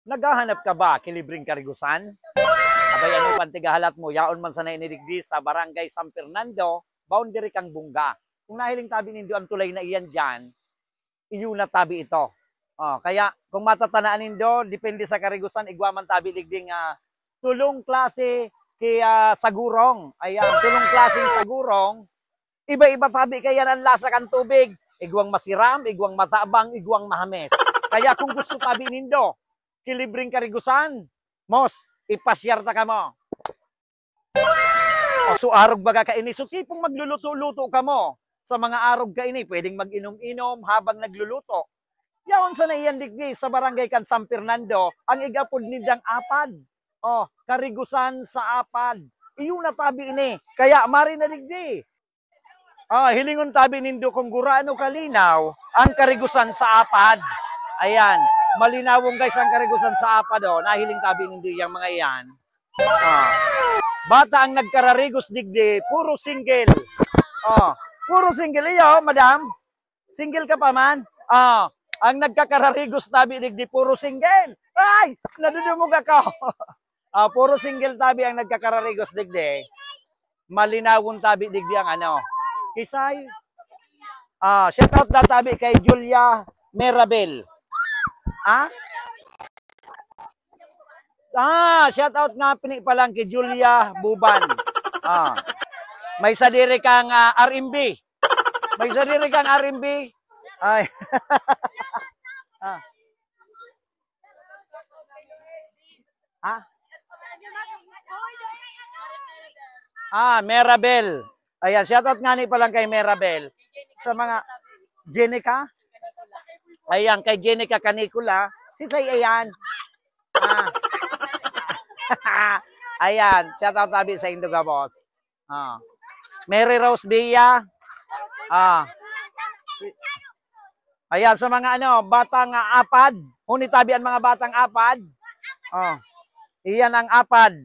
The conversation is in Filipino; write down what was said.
Naghahanap ka ba kilibring karigusan? Abay ano pantigahalat mo, yaon man sa nainidigdi sa Barangay San Fernando, boundary kang Bungga. Kung nahiling tabi nindo ang tulay na iyan dyan, iyo na tabi ito. Kaya kung matatanaan nindo, depende sa karigusan, igwaman tabi ligding tulong klase kaya sagurong. Ayan, tulong klaseng sagurong, iba-iba tabi kaya ang lasa kan tubig. Igwang masiram, igwang matabang, igwang mahames. Kaya kung gusto tabi nindo, kilibring karigusan, mos, ipasyarta ka mo. So arog baga ka ini, so tipong magluluto-luto ka mo. Sa mga arog ka ini, pwedeng mag-inom-inom habang nagluluto. Yaon sa naiyan digdi sa barangay kan San Fernando, ang igapod nindang apad. Karigusan sa apad. Iyon na tabi ini, kaya mari na digdi. Hilingon tabi nindo kung gurano kalinaw ang karigusan sa apad. Ayan, malinawong guys ang karigusan sa apad. Nahiling tabi nindo yung mga yan. Bata ang nagkararigos digdi, puro single. Puro single iyo, madam. Single ka pa man? Ang nagkakararigos tabi digdi, puro single. Ay, nadudumog ako. Puro single tabi ang nagkakararigos digdi. Malinawong tabi digdi ang ano. Kisay. Shout out na tabi kay Julia Merabel. Shout out nga pini pa lang kay Julia Buban. May sadiri kang RMB. May sadiri kang RMB. Ay. Merabel. Ayan, shout out nga ni pa lang kay Merabel. Sa mga Jenica. Ayan, kay Jenica Canicula. Si Say ayan. Ayan, shout out tabi sa Indoga boss. Mary Rose Bia. Ayan, sa mga batang apad. Hunitabi ang mga batang apad. Iyan ang apad.